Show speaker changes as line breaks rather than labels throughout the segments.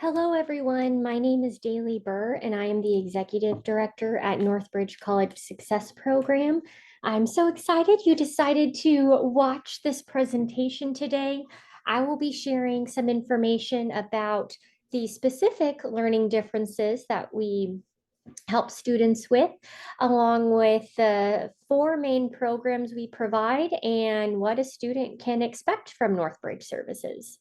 Hello, everyone. My name is Daly Burr, and I am the Executive Director at NorthBridge College Success Program. I'm so excited you decided to watch this presentation today. I will be sharing some information about the specific learning differences that we help students with, along with the four main programs we provide and what a student can expect from NorthBridge services.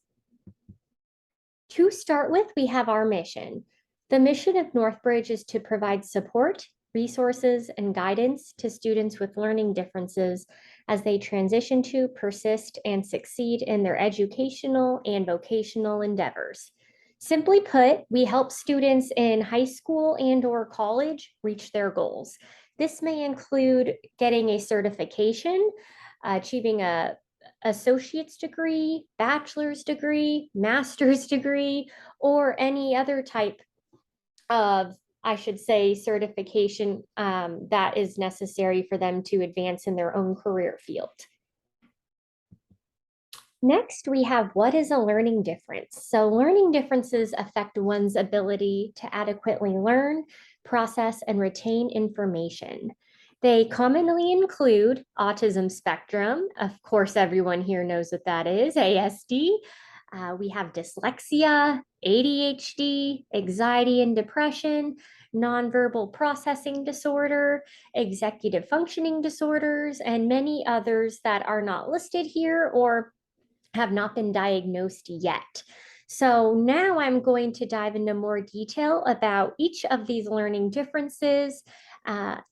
To start with, we have our mission. The mission of NorthBridge is to provide support, resources, and guidance to students with learning differences as they transition to, persist, and succeed in their educational and vocational endeavors. Simply put, we help students in high school and/or college reach their goals. This may include getting a certification, achieving a associate's degree, bachelor's degree, master's degree, or any other type of, I should say, certification that is necessary for them to advance in their own career field. Next, we have what is a learning difference? So learning differences affect one's ability to adequately learn, process, and retain information. They commonly include autism spectrum. Of course, everyone here knows what that is, ASD. We have dyslexia, ADHD, anxiety and depression, nonverbal processing disorder, executive functioning disorders, and many others that are not listed here or have not been diagnosed yet. So now I'm going to dive into more detail about each of these learning differences.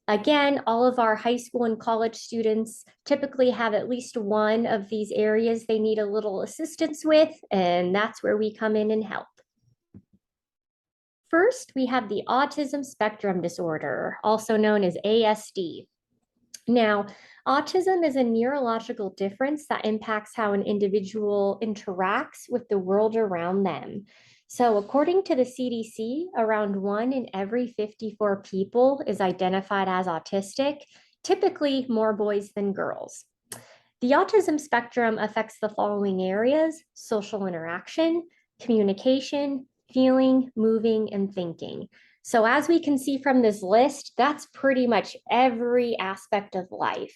Again, all of our high school and college students typically have at least one of these areas they need a little assistance with, and that's where we come in and help. First, we have the autism spectrum disorder, also known as ASD. Now, autism is a neurological difference that impacts how an individual interacts with the world around them. So, according to the CDC, around 1 in every 54 people is identified as autistic, typically more boys than girls. The autism spectrum affects the following areas: social interaction, communication, feeling, moving, and thinking. So as we can see from this list, that's pretty much every aspect of life.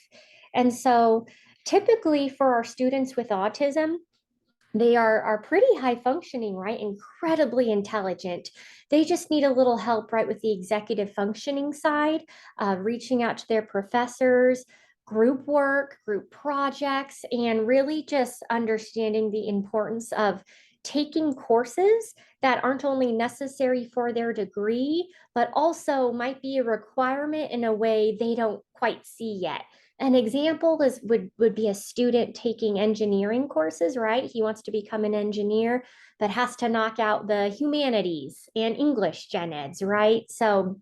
And so typically for our students with autism, they are pretty high functioning, right? Incredibly intelligent. They just need a little help, right, with the executive functioning side, reaching out to their professors, group work, group projects, and really just understanding the importance of taking courses that aren't only necessary for their degree, but also might be a requirement in a way they don't quite see yet. An example is would be a student taking engineering courses, right? He wants to become an engineer, but has to knock out the humanities and English gen eds, right? So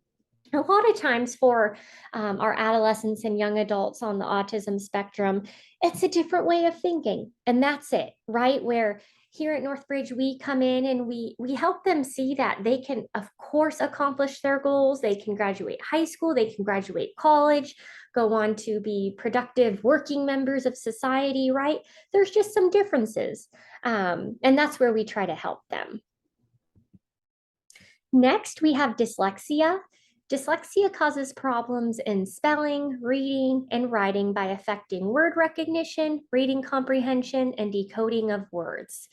a lot of times for our adolescents and young adults on the autism spectrum, it's a different way of thinking. And that's it, right? Where here at Northbridge, we come in and we help them see that they can, of course, accomplish their goals. They can graduate high school, they can graduate college, go on to be productive working members of society, right? There's just some differences. And that's where we try to help them. Next, we have dyslexia. Dyslexia causes problems in spelling, reading, and writing by affecting word recognition, reading comprehension, and decoding of words.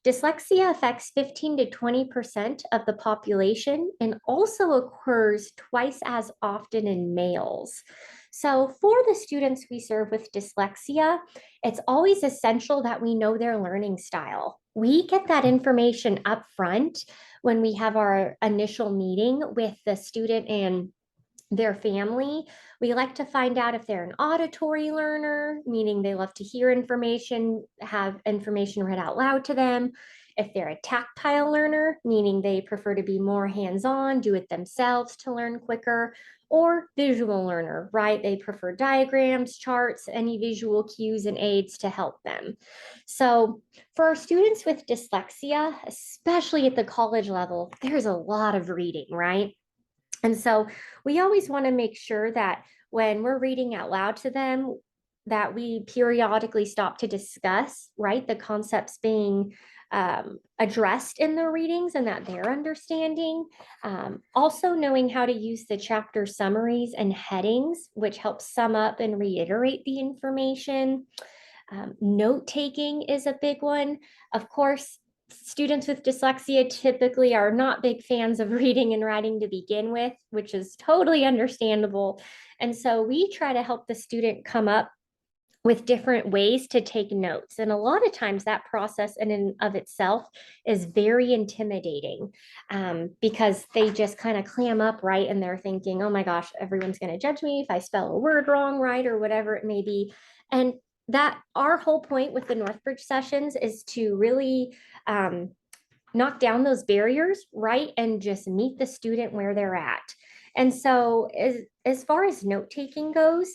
Dyslexia affects 15 to 20% of the population and also occurs twice as often in males. So for the students we serve with dyslexia, it's always essential that we know their learning style. We get that information up front when we have our initial meeting with the student and their family. We like to find out if they're an auditory learner, meaning they love to hear information, have information read out loud to them. If they're a tactile learner, meaning they prefer to be more hands-on, do it themselves to learn quicker, or visual learner, right? They prefer diagrams, charts, any visual cues and aids to help them. So for our students with dyslexia, especially at the college level, there's a lot of reading, right? And so we always want to make sure that when we're reading out loud to them, that we periodically stop to discuss, right? The concepts being addressed in the readings and that they're understanding. Also knowing how to use the chapter summaries and headings, which helps sum up and reiterate the information. Note taking is a big one. Of course, students with dyslexia typically are not big fans of reading and writing to begin with, which is totally understandable. And so we try to help the student come up with different ways to take notes. And a lot of times that process in and of itself is very intimidating because they just kind of clam up, right? And they're thinking, oh my gosh, everyone's going to judge me if I spell a word wrong, right? Or whatever it may be. And that our whole point with the NorthBridge sessions is to really knock down those barriers, right? And just meet the student where they're at. And so as far as note taking goes,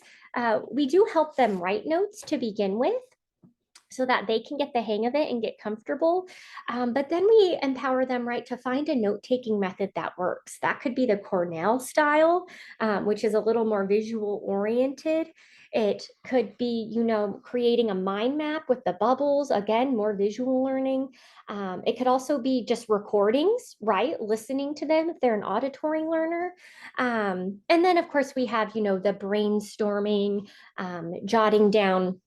we do help them write notes to begin with so that they can get the hang of it and get comfortable. But then we empower them, right, to find a note-taking method that works. That could be the Cornell style, which is a little more visual oriented. It could be, creating a mind map with the bubbles, again, more visual learning. It could also be just recordings, right? Listening to them if they're an auditory learner. And then, of course, we have, the brainstorming, jotting down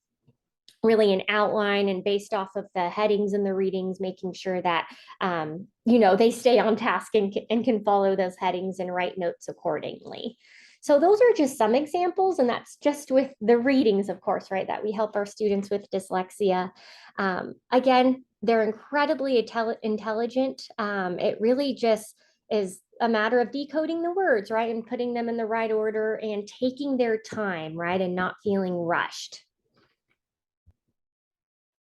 really an outline and based off of the headings and the readings, making sure that, they stay on task and can follow those headings and write notes accordingly. So those are just some examples, and that's just with the readings, of course, right, that we help our students with dyslexia. Again, they're incredibly intelligent. It really just is a matter of decoding the words, right, and putting them in the right order and taking their time, right, and not feeling rushed.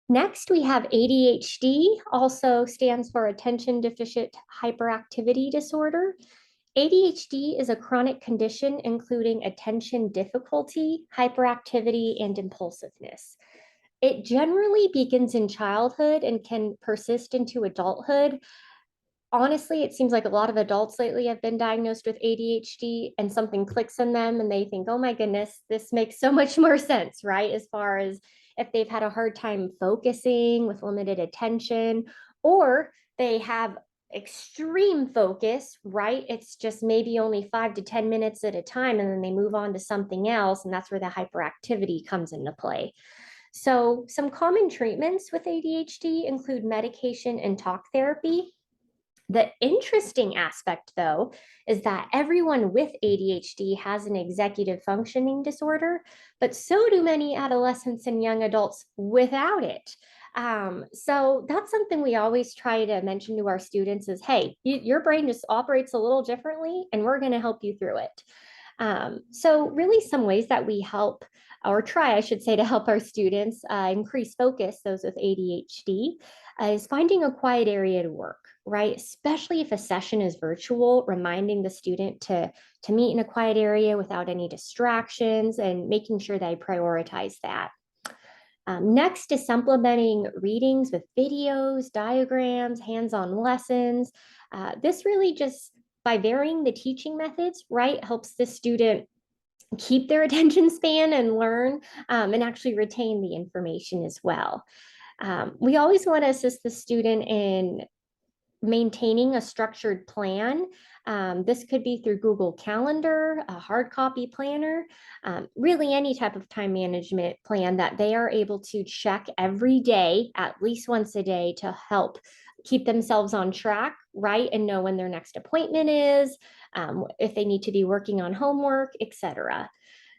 Next, we have ADHD, also stands for Attention Deficit Hyperactivity Disorder. ADHD is a chronic condition including attention difficulty, hyperactivity, and impulsiveness. It generally begins in childhood and can persist into adulthood. Honestly, it seems like a lot of adults lately have been diagnosed with ADHD and something clicks in them and they think, oh my goodness, this makes so much more sense, right? As far as if they've had a hard time focusing with limited attention, or they have extreme focus, right? It's just maybe only 5 to 10 minutes at a time, and then they move on to something else. And that's where the hyperactivity comes into play. So some common treatments with ADHD include medication and talk therapy. The interesting aspect, though, is that everyone with ADHD has an executive functioning disorder, but so do many adolescents and young adults without it. So that's something we always try to mention to our students is, hey, your brain just operates a little differently, and we're going to help you through it. So really some ways that we help, or try, I should say, to help our students increase focus, those with ADHD, is finding a quiet area to work, right? Especially if a session is virtual, reminding the student to meet in a quiet area without any distractions and making sure they prioritize that. Next is supplementing readings with videos, diagrams, hands-on lessons. This really just, by varying the teaching methods, right, helps the student keep their attention span and learn and actually retain the information as well. We always want to assist the student in maintaining a structured plan. This could be through Google Calendar, a hard copy planner, really any type of time management plan that they are able to check every day, at least once a day, to help keep themselves on track, right? And know when their next appointment is, if they need to be working on homework, etc.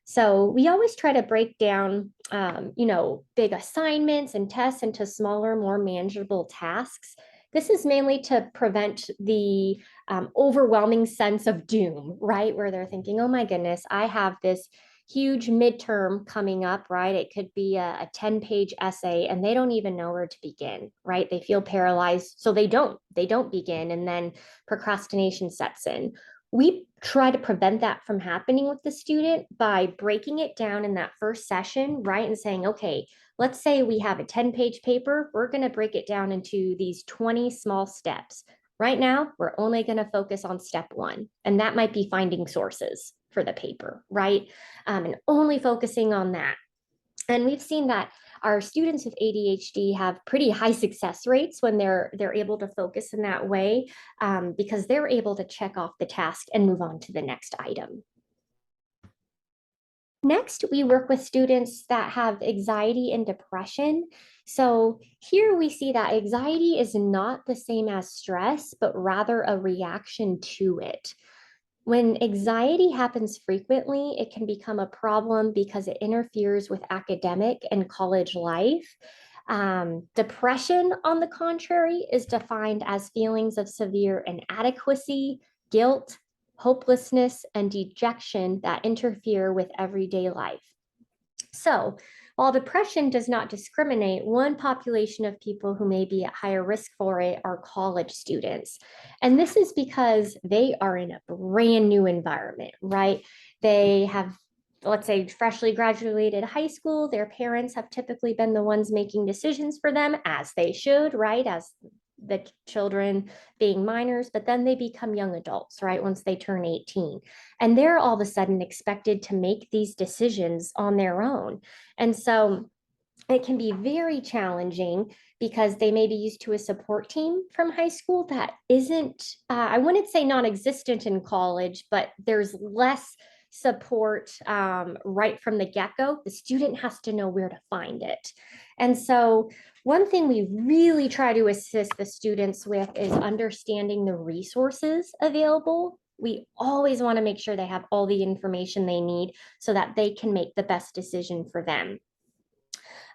So we always try to break down, big assignments and tests into smaller, more manageable tasks. This is mainly to prevent the overwhelming sense of doom, right? Where they're thinking, oh my goodness, I have this huge midterm coming up, right? It could be a 10-page essay and they don't even know where to begin, right? They feel paralyzed, so they don't begin, and then procrastination sets in. We try to prevent that from happening with the student by breaking it down in that first session, right? And saying, okay, let's say we have a 10-page paper. We're going to break it down into these 20 small steps. Right now, we're only going to focus on step one, and that might be finding sources for the paper, right? And only focusing on that. And we've seen that our students with ADHD have pretty high success rates when they're able to focus in that way, because they're able to check off the task and move on to the next item. Next, we work with students that have anxiety and depression. So here we see that anxiety is not the same as stress, but rather a reaction to it. When anxiety happens frequently, it can become a problem because it interferes with academic and college life. Depression, on the contrary, is defined as feelings of severe inadequacy, guilt, hopelessness, and dejection that interfere with everyday life. So, while depression does not discriminate, one population of people who may be at higher risk for it are college students. And this is because they are in a brand new environment, right? They have, let's say, freshly graduated high school. Their parents have typically been the ones making decisions for them, as they should, right? As the children being minors, but then they become young adults, right? Once they turn 18. And they're all of a sudden expected to make these decisions on their own. And so it can be very challenging because they may be used to a support team from high school that isn't, I wouldn't say non-existent in college, but there's less support right from the get-go. The student has to know where to find it. And so one thing we really try to assist the students with is understanding the resources available. We always want to make sure they have all the information they need so that they can make the best decision for them.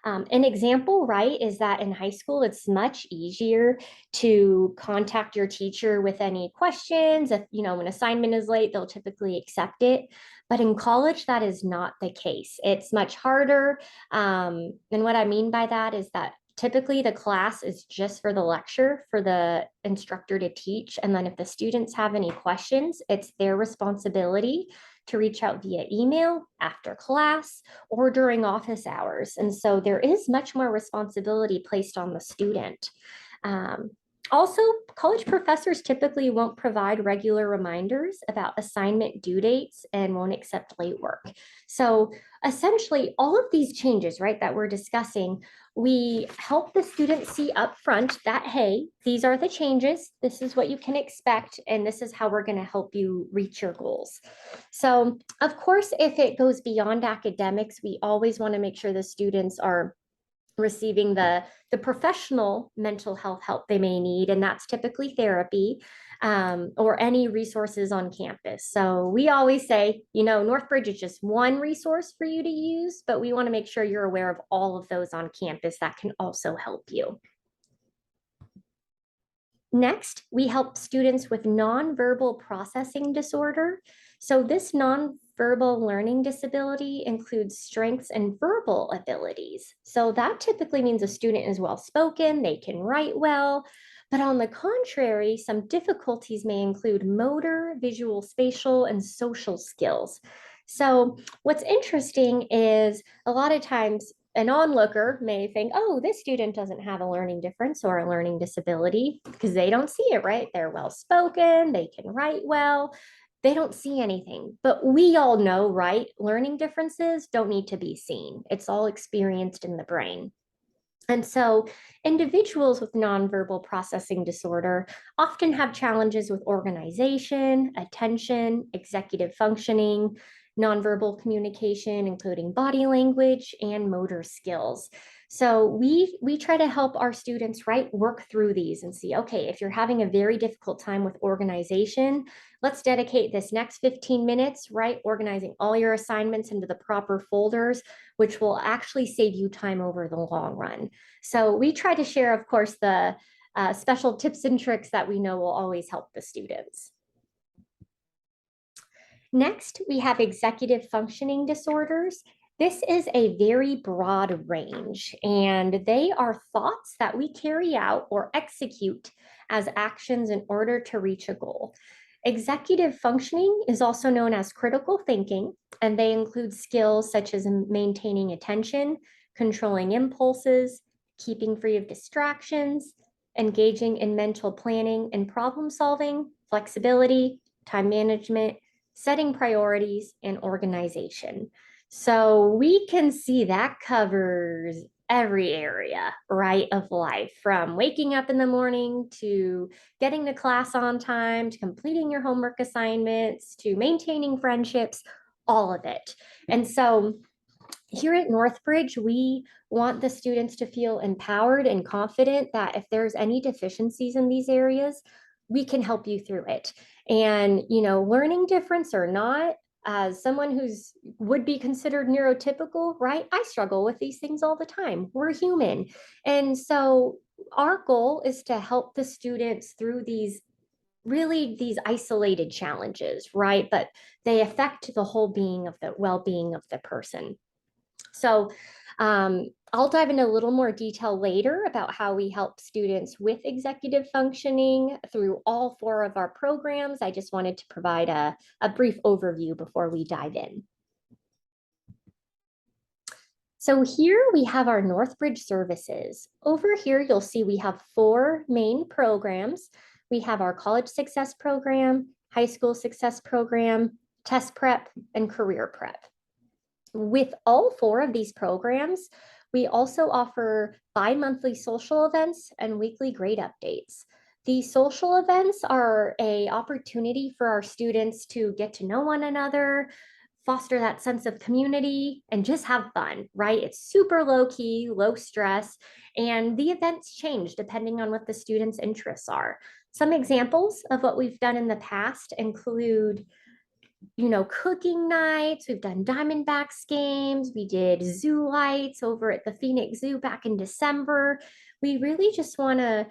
An example, right, is that in high school, it's much easier to contact your teacher with any questions. If, an assignment is late, they'll typically accept it. But in college, that is not the case. It's much harder. And what I mean by that is that typically the class is just for the lecture for the instructor to teach. And then if the students have any questions, it's their responsibility to reach out via email after class or during office hours. And so there is much more responsibility placed on the student. Also, college professors typically won't provide regular reminders about assignment due dates and won't accept late work. So essentially, all of these changes, right, that we're discussing, we help the student see upfront that, hey, these are the changes, this is what you can expect, and this is how we're going to help you reach your goals. So, of course, if it goes beyond academics, we always want to make sure the students are receiving the professional mental health help they may need, and that's typically therapy or any resources on campus. So we always say, NorthBridge is just one resource for you to use, but we want to make sure you're aware of all of those on campus that can also help you. Next, we help students with nonverbal processing disorder. So this nonverbal learning disability includes strengths and verbal abilities. So that typically means a student is well-spoken, they can write well, but on the contrary, some difficulties may include motor, visual, spatial, and social skills. So what's interesting is a lot of times an onlooker may think, oh, this student doesn't have a learning difference or a learning disability because they don't see it, right? They're well spoken, they can write well, they don't see anything. But we all know, right? Learning differences don't need to be seen, it's all experienced in the brain. And so individuals with nonverbal processing disorder often have challenges with organization, attention, executive functioning, nonverbal communication, including body language and motor skills. So we try to help our students, right, work through these and see, okay, if you're having a very difficult time with organization, let's dedicate this next 15 minutes, right, organizing all your assignments into the proper folders, which will actually save you time over the long run. So we try to share, of course, the special tips and tricks that we know will always help the students. Next, we have executive functioning disorders. This is a very broad range, and they are thoughts that we carry out or execute as actions in order to reach a goal. Executive functioning is also known as critical thinking, and they include skills such as maintaining attention, controlling impulses, keeping free of distractions, engaging in mental planning and problem solving, flexibility, time management, setting priorities, and organization. So we can see that covers every area, right, of life, from waking up in the morning to getting to class on time, to completing your homework assignments, to maintaining friendships, all of it. And so here at NorthBridge, we want the students to feel empowered and confident that if there's any deficiencies in these areas, we can help you through it. And, learning difference or not, as someone who's would be considered neurotypical, right? I struggle with these things all the time. We're human. And so our goal is to help the students through these isolated challenges, right? But they affect the whole being of the well-being of the person. So I'll dive into a little more detail later about how we help students with executive functioning through all 4 of our programs. I just wanted to provide a brief overview before we dive in. So here we have our NorthBridge services. Over here, you'll see we have 4 main programs. We have our College Success Program, High School Success Program, Test Prep, and Career Prep. With all 4 of these programs, we also offer bi-monthly social events and weekly grade updates. These social events are an opportunity for our students to get to know one another, foster that sense of community, and just have fun, right? It's super low key, low stress, and the events change depending on what the students' interests are. Some examples of what we've done in the past include cooking nights. We've done Diamondbacks games. We did zoo lights over at the Phoenix Zoo back in December. We really just want to,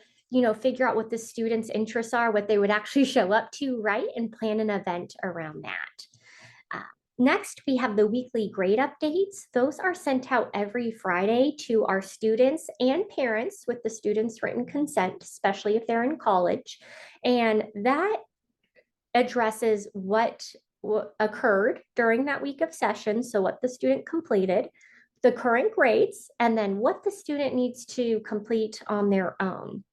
figure out what the students' interests are, what they would actually show up to, right? And plan an event around that. Next, we have the weekly grade updates. Those are sent out every Friday to our students and parents with the students' written consent, especially if they're in college. And that addresses what occurred during that week of session, so what the student completed, the current grades, and then what the student needs to complete on their own.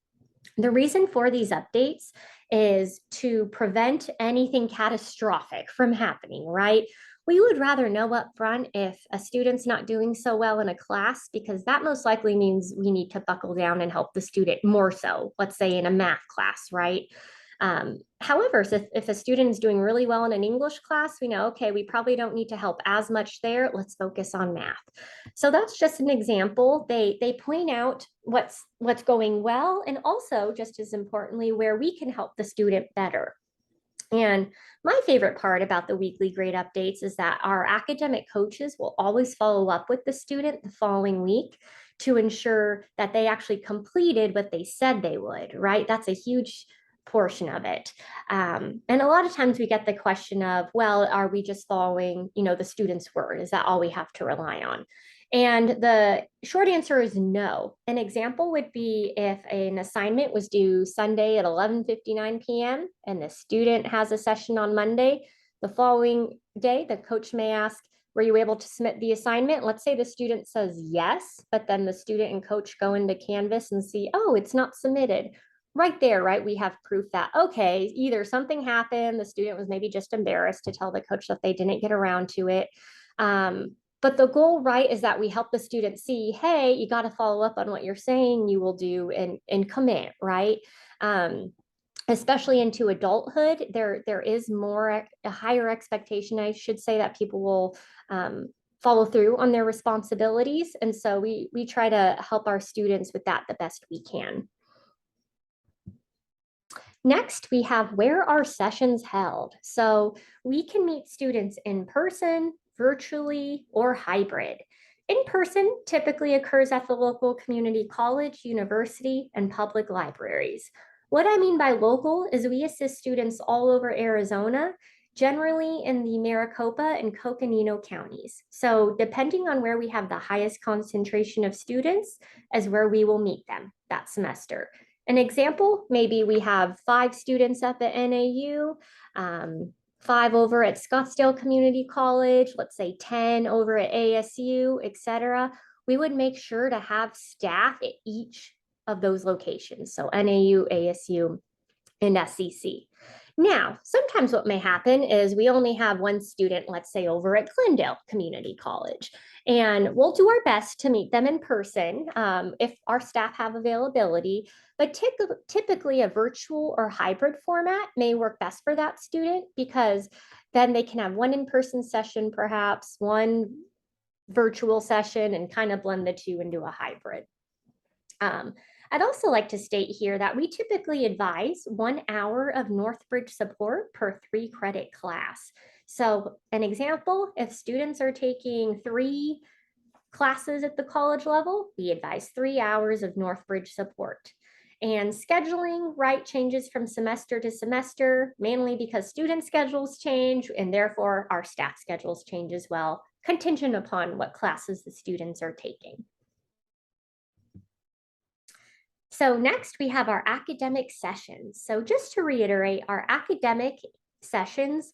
The reason for these updates is to prevent anything catastrophic from happening, right? We would rather know up front if a student's not doing so well in a class, because that most likely means we need to buckle down and help the student more so, let's say in a math class, right? However, so if a student is doing really well in an English class, we know, okay, we probably don't need to help as much there. Let's focus on math. So that's just an example. They point out what's going well, and also, just as importantly, where we can help the student better. And my favorite part about the weekly grade updates is that our academic coaches will always follow up with the student the following week to ensure that they actually completed what they said they would, right? That's a huge portion of it. And a lot of times we get the question of, well, are we just following, the student's word? Is that all we have to rely on? And the short answer is no. An example would be if an assignment was due Sunday at 11:59 p.m. and the student has a session on Monday. The following day, the coach may ask, were you able to submit the assignment? Let's say the student says yes, but then the student and coach go into Canvas and see, oh, it's not submitted. Right there, right, we have proof that, okay, either something happened, the student was maybe just embarrassed to tell the coach that they didn't get around to it. But the goal, right, is that we help the student see, hey, you got to follow up on what you're saying you will do and commit, right? Especially into adulthood, there is a higher expectation, I should say, that people will follow through on their responsibilities. And so we try to help our students with that the best we can. Next, we have where are sessions held? So we can meet students in person, virtually, or hybrid. In person typically occurs at the local community college, university, and public libraries. What I mean by local is we assist students all over Arizona, generally in the Maricopa and Coconino counties. So depending on where we have the highest concentration of students is where we will meet them that semester. An example, maybe we have 5 students up at NAU, 5 over at Scottsdale Community College, let's say 10 over at ASU, etc. We would make sure to have staff at each of those locations. So NAU, ASU, and SCC. Now, sometimes what may happen is we only have one student, let's say over at Glendale Community College, and we'll do our best to meet them in person if our staff have availability. But typically, a virtual or hybrid format may work best for that student because then they can have one in-person session, perhaps one virtual session, and kind of blend the two into a hybrid. I'd also like to state here that we typically advise 1 hour of NorthBridge support per 3-credit class. So an example, if students are taking 3 classes at the college level, we advise 3 hours of NorthBridge support. And scheduling, right, changes from semester to semester, mainly because student schedules change and therefore our staff schedules change as well, contingent upon what classes the students are taking. So next we have our academic sessions. So just to reiterate, our academic sessions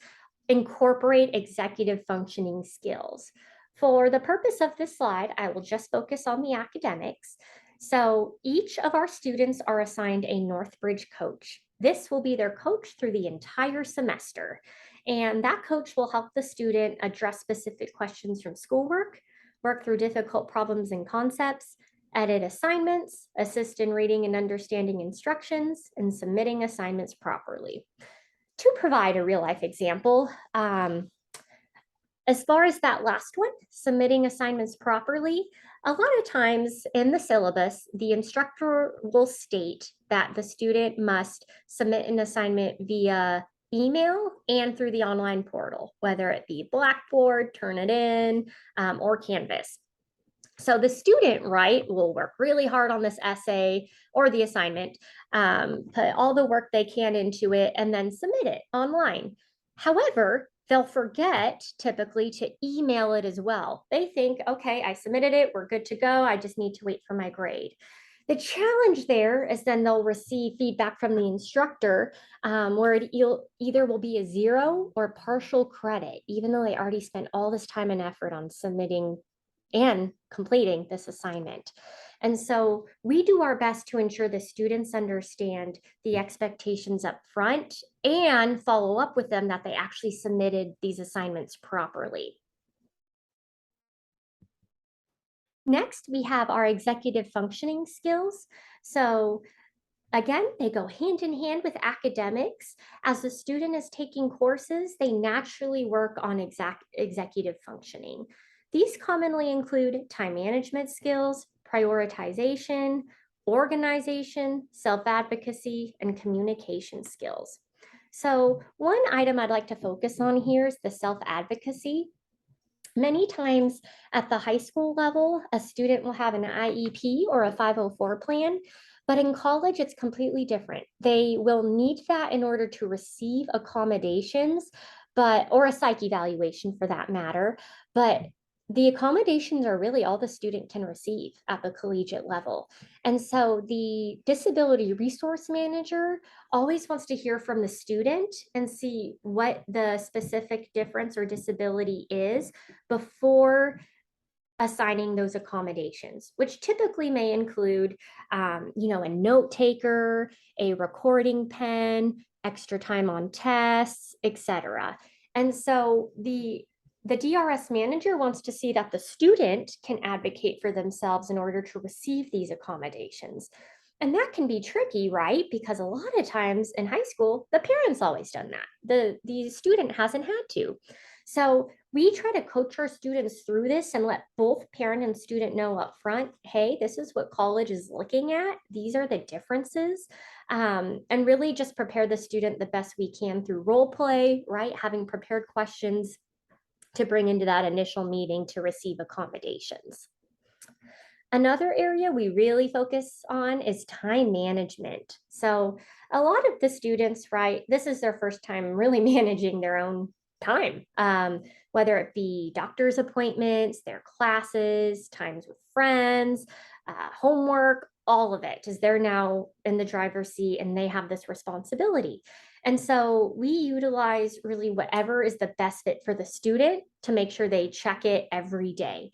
incorporate executive functioning skills. For the purpose of this slide, I will just focus on the academics. So each of our students are assigned a NorthBridge coach. This will be their coach through the entire semester. And that coach will help the student address specific questions from schoolwork, work through difficult problems and concepts, edit assignments, assist in reading and understanding instructions, and submitting assignments properly. To provide a real life example, as far as that last one, submitting assignments properly, a lot of times in the syllabus, the instructor will state that the student must submit an assignment via email and through the online portal, whether it be Blackboard, Turnitin, or Canvas. So the student, right, will work really hard on this essay or the assignment, put all the work they can into it, and then submit it online. However, they'll forget typically to email it as well. They think, okay, I submitted it, we're good to go, I just need to wait for my grade. The challenge there is then they'll receive feedback from the instructor where it either will be a 0 or partial credit, even though they already spent all this time and effort on submitting and completing this assignment. And so we do our best to ensure the students understand the expectations up front and follow up with them that they actually submitted these assignments properly. Next, we have our executive functioning skills. So again, they go hand in hand with academics. As the student is taking courses, they naturally work on executive functioning. These commonly include time management skills, prioritization, organization, self-advocacy, and communication skills. So one item I'd like to focus on here is the self-advocacy. Many times at the high school level, a student will have an IEP or a 504 plan, but in college, it's completely different. They will need that in order to receive accommodations, or a psych evaluation for that matter. But the accommodations are really all the student can receive at the collegiate level. And so the disability resource manager always wants to hear from the student and see what the specific difference or disability is before assigning those accommodations, which typically may include, a note taker, a recording pen, extra time on tests, etc. And so the DRS manager wants to see that the student can advocate for themselves in order to receive these accommodations. And that can be tricky, right? Because a lot of times in high school, the parent's always done that. The student hasn't had to. So we try to coach our students through this and let both parent and student know up front, hey, this is what college is looking at. These are the differences. And really just prepare the student the best we can through role play, right? Having prepared questions to bring into that initial meeting to receive accommodations. Another area we really focus on is time management. So a lot of the students, right, this is their first time really managing their own time, whether it be doctor's appointments, their classes, times with friends, homework, all of it, as they're now in the driver's seat and they have this responsibility. And so we utilize really whatever is the best fit for the student to make sure they check it every day.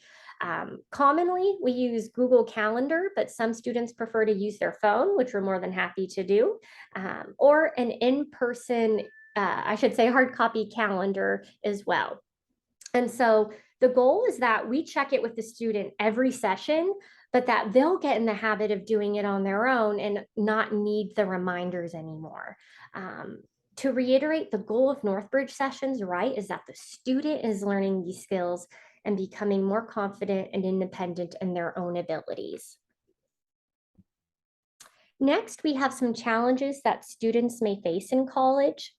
Commonly, we use Google Calendar, but some students prefer to use their phone, which we're more than happy to do, or an in-person I should say hard copy calendar as well. And so the goal is that we check it with the student every session, but that they'll get in the habit of doing it on their own and not need the reminders anymore. To reiterate, the goal of NorthBridge sessions, right, is that the student is learning these skills and becoming more confident and independent in their own abilities. Next, we have some challenges that students may face in college.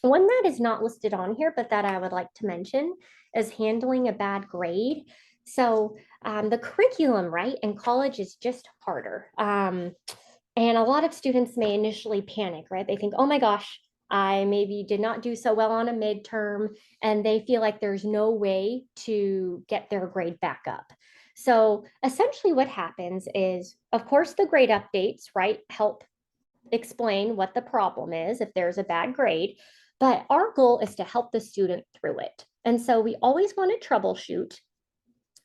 One that is not listed on here, but that I would like to mention is handling a bad grade. So the curriculum, right, in college is just harder. And a lot of students may initially panic, right? They think, oh my gosh, I maybe did not do so well on a midterm, and they feel like there's no way to get their grade back up. So essentially what happens is, of course, the grade updates, right, help explain what the problem is if there's a bad grade, but our goal is to help the student through it. And so we always want to troubleshoot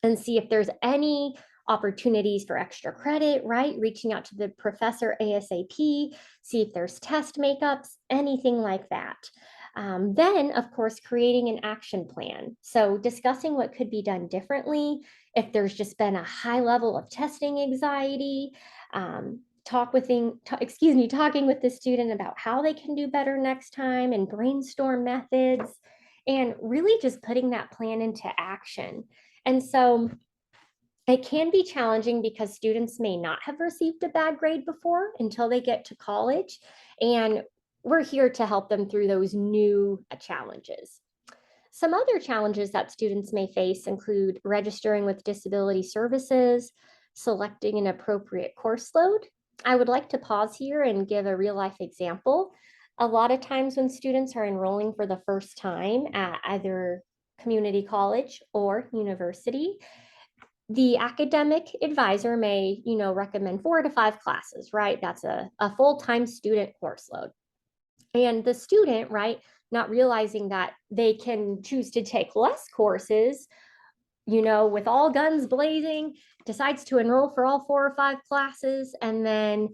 and see if there's any opportunities for extra credit, right? Reaching out to the professor ASAP, see if there's test makeups, anything like that. Then, of course, creating an action plan. So discussing what could be done differently, if there's just been a high level of testing anxiety, talking with the student about how they can do better next time and brainstorm methods, and really just putting that plan into action. And so it can be challenging because students may not have received a bad grade before until they get to college. And we're here to help them through those new challenges. Some other challenges that students may face include registering with disability services, selecting an appropriate course load. I would like to pause here and give a real life example. A lot of times when students are enrolling for the first time at either community college or university, the academic advisor may, recommend 4 to 5 classes, right? That's a full-time student course load. And the student, right, not realizing that they can choose to take less courses, with all guns blazing, decides to enroll for all 4 or 5 classes, and then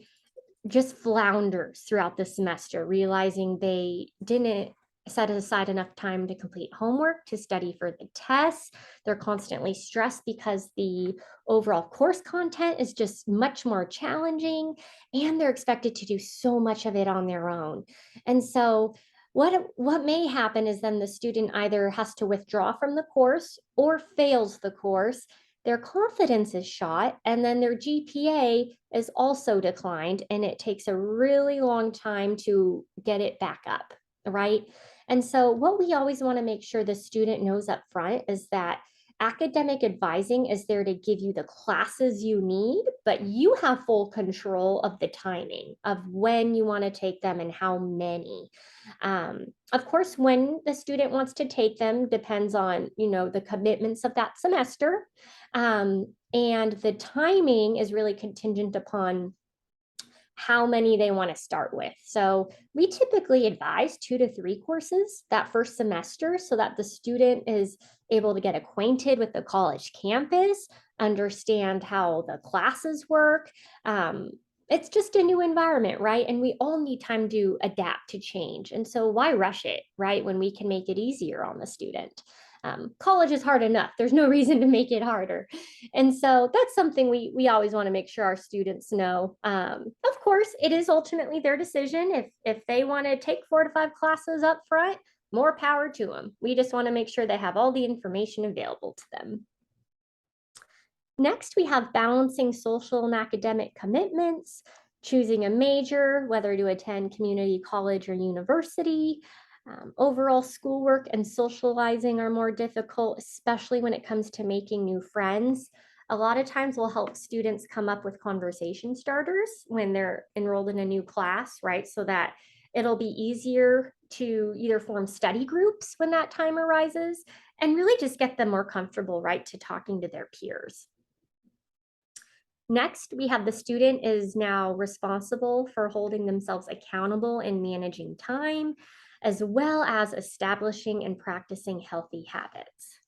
just flounders throughout the semester, realizing they didn't set aside enough time to complete homework, to study for the tests. They're constantly stressed because the overall course content is just much more challenging, and they're expected to do so much of it on their own. And so what may happen is then the student either has to withdraw from the course or fails the course. Their confidence is shot, and then their GPA is also declined, and it takes a really long time to get it back up, right? And so what we always want to make sure the student knows up front is that academic advising is there to give you the classes you need, but you have full control of the timing of when you want to take them and how many. Of course, when the student wants to take them depends on, the commitments of that semester. And the timing is really contingent upon how many they want to start with. So we typically advise 2 to 3 courses that first semester so that the student is able to get acquainted with the college campus, understand how the classes work. It's just a new environment, right? And we all need time to adapt to change. And so why rush it, right? When we can make it easier on the student. College is hard enough. There's no reason to make it harder. And so that's something we always want to make sure our students know. Of course, it is ultimately their decision. If they want to take 4 to 5 classes up front, more power to them. We just want to make sure they have all the information available to them. Next, we have balancing social and academic commitments, choosing a major, whether to attend community college or university. Overall schoolwork and socializing are more difficult, especially when it comes to making new friends. A lot of times we'll help students come up with conversation starters when they're enrolled in a new class, right? So that it'll be easier to either form study groups when that time arises and really just get them more comfortable, right, to talking to their peers. Next, we have the student is now responsible for holding themselves accountable and managing time, as well as establishing and practicing healthy habits.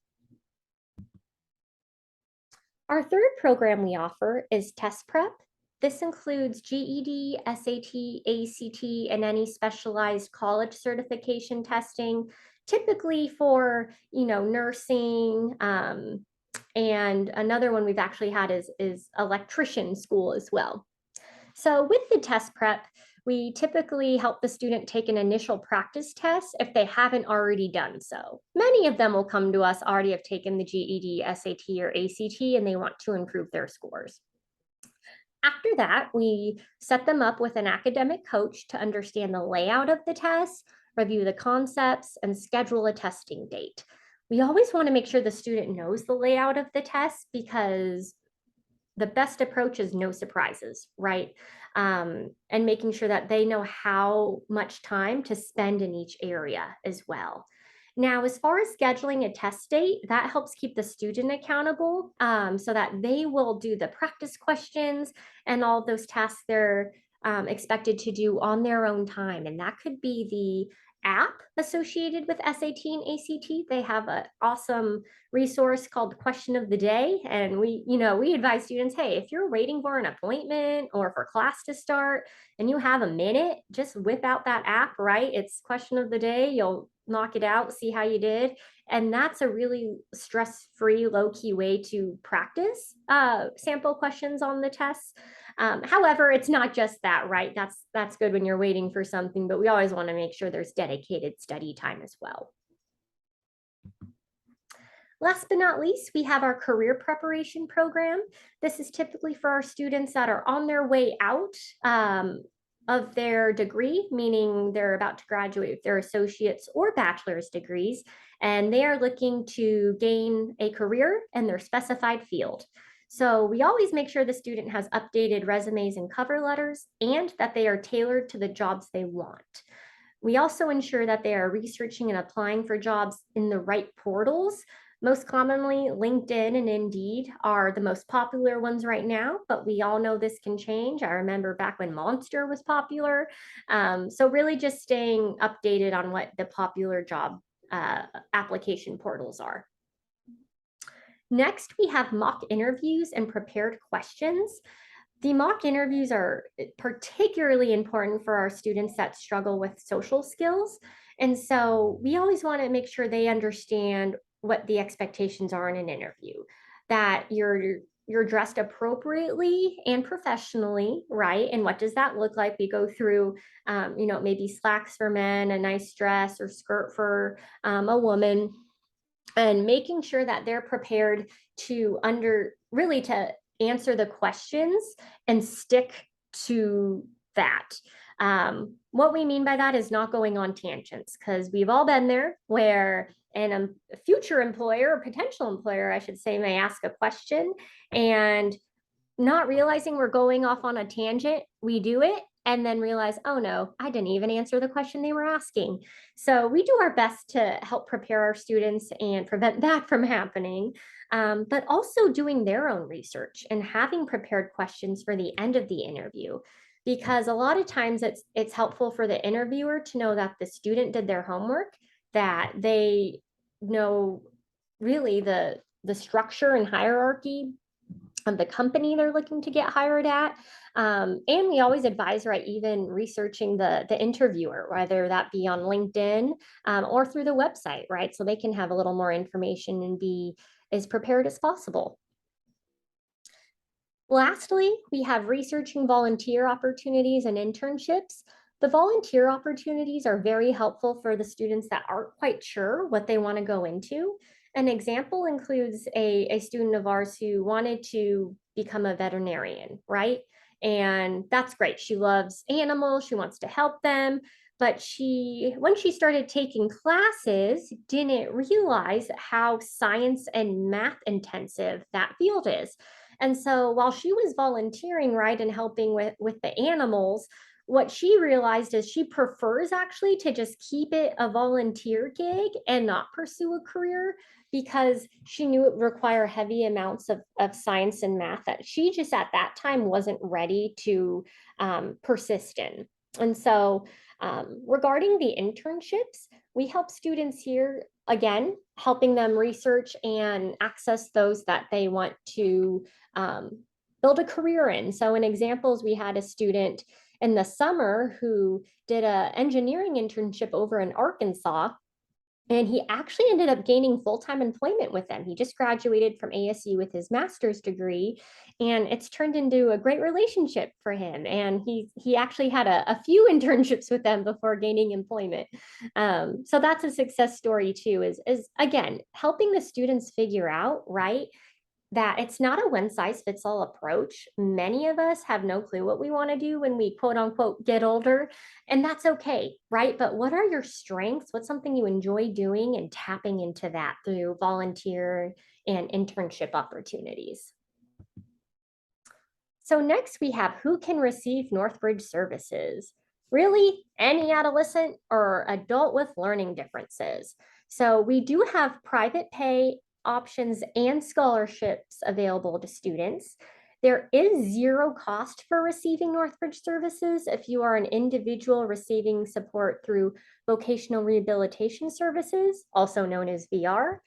Our third program we offer is test prep This includes GED, SAT, ACT, and any specialized college certification testing, typically for, nursing. And another one we've actually had is electrician school as well. So with the test prep, we typically help the student take an initial practice test if they haven't already done so. Many of them will come to us already have taken the GED, SAT, or ACT, and they want to improve their scores. After that, we set them up with an academic coach to understand the layout of the test, review the concepts, and schedule a testing date. We always want to make sure the student knows the layout of the test because the best approach is no surprises, right? And making sure that they know how much time to spend in each area as well. Now, as far as scheduling a test date, that helps keep the student accountable so that they will do the practice questions and all those tasks they're expected to do on their own time. And that could be the app associated with SAT and ACT. They have an awesome resource called Question of the Day. And we advise students, hey, if you're waiting for an appointment or for class to start and you have a minute, just whip out that app, right? It's Question of the Day. You'll knock it out, see how you did. And that's a really stress-free, low-key way to practice sample questions on the tests. However, it's not just that, right? That's good when you're waiting for something, but we always want to make sure there's dedicated study time as well. Last but not least, we have our career preparation program. This is typically for our students that are on their way out of their degree, meaning they're about to graduate with their associate's or bachelor's degrees, and they are looking to gain a career in their specified field. So we always make sure the student has updated resumes and cover letters and that they are tailored to the jobs they want. We also ensure that they are researching and applying for jobs in the right portals. Most commonly, LinkedIn and Indeed are the most popular ones right now, but we all know this can change. I remember back when Monster was popular. So really just staying updated on what the popular job application portals are. Next, we have mock interviews and prepared questions. The mock interviews are particularly important for our students that struggle with social skills. And so we always want to make sure they understand what the expectations are in an interview, that you're dressed appropriately and professionally, right? And what does that look like? We go through, maybe slacks for men, a nice dress or skirt for a woman, and making sure that they're prepared to answer the questions and stick to that. What we mean by that is not going on tangents, because we've all been there where a future employer or potential employer, I should say, may ask a question and not realizing we're going off on a tangent, we do it and then realize, oh no, I didn't even answer the question they were asking. So we do our best to help prepare our students and prevent that from happening, but also doing their own research and having prepared questions for the end of the interview. Because a lot of times it's helpful for the interviewer to know that the student did their homework, that they know really the structure and hierarchy of the company they're looking to get hired at. And we always advise, right, even researching the interviewer, whether that be on LinkedIn or through the website, right? So they can have a little more information and be as prepared as possible. Lastly, we have researching volunteer opportunities and internships. The volunteer opportunities are very helpful for the students that aren't quite sure what they want to go into. An example includes a student of ours who wanted to become a veterinarian, right? And that's great. She loves animals. She wants to help them. But when she started taking classes, didn't realize how science and math intensive that field is. And so while she was volunteering, right, and helping with the animals, what she realized is she prefers actually to just keep it a volunteer gig and not pursue a career, because she knew it would require heavy amounts of science and math that she just at that time wasn't ready to persist in. And so regarding the internships, we help students here, again, helping them research and access those that they want to build a career in. So in examples, we had a student in the summer who did an engineering internship over in Arkansas, and he actually ended up gaining full-time employment with them. He just graduated from ASU with his master's degree, and it's turned into a great relationship for him. And he actually had a few internships with them before gaining employment. So that's a success story too, is again, helping the students figure out, right, that it's not a one size fits all approach. Many of us have no clue what we want to do when we quote unquote get older, and that's okay, right? But what are your strengths? What's something you enjoy doing, and tapping into that through volunteer and internship opportunities? So next we have who can receive NorthBridge services. Really, any adolescent or adult with learning differences. So we do have private pay options and scholarships available to students. There is zero cost for receiving NorthBridge services if you are an individual receiving support through vocational rehabilitation services, also known as VR.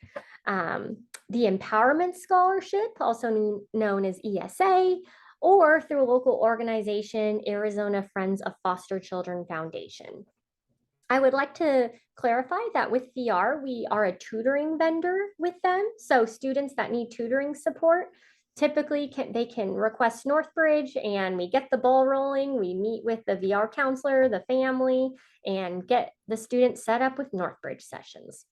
The Empowerment Scholarship, also known as ESA, or through a local organization, Arizona Friends of Foster Children Foundation. I would like to clarify that with VR, we are a tutoring vendor with them. So students that need tutoring support, typically they can request NorthBridge, and we get the ball rolling. We meet with the VR counselor, the family, and get the student set up with NorthBridge sessions.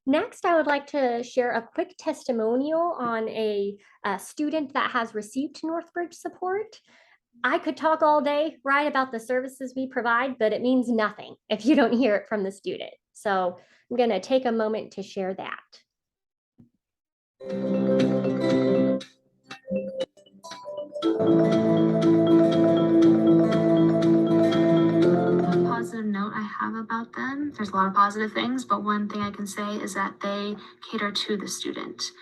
Next, I would like to share a quick testimonial on a student that has received NorthBridge support. I could talk all day, right, about the services we provide, but it means nothing if you don't hear it from the student. So I'm going to take a moment to share that.
Positive note I have about them. There's a lot of positive things, but one thing I can say is that they cater to the student.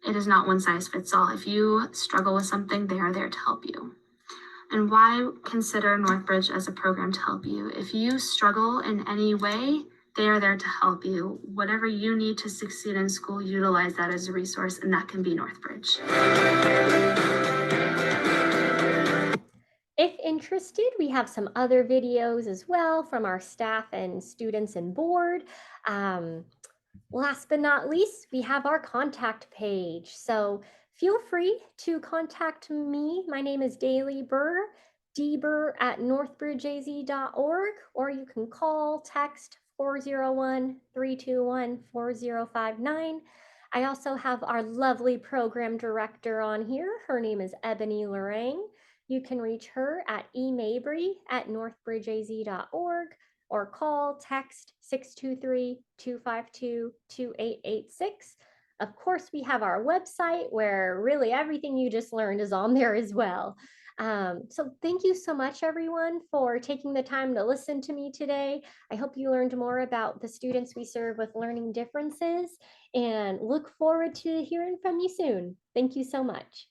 It is not one size fits all. If you struggle with something, they are there to help you. And why consider NorthBridge as a program to help you? If you struggle in any way, they are there to help you. Whatever you need to succeed in school, utilize that as a resource, and that can be NorthBridge.
If interested, we have some other videos as well from our staff and students and board. Last but not least, we have our contact page. So feel free to contact me. My name is Daly Burr, dburr@northbridgeaz.org, or you can call, text 401-321-4059. I also have our lovely program director on here. Her name is Ebony Lorang. You can reach her at emabry@northbridgeaz.org, or call, text 623-252-2886. Of course, we have our website where really everything you just learned is on there as well. So thank you so much, everyone, for taking the time to listen to me today. I hope you learned more about the students we serve with learning differences, and look forward to hearing from you soon. Thank you so much.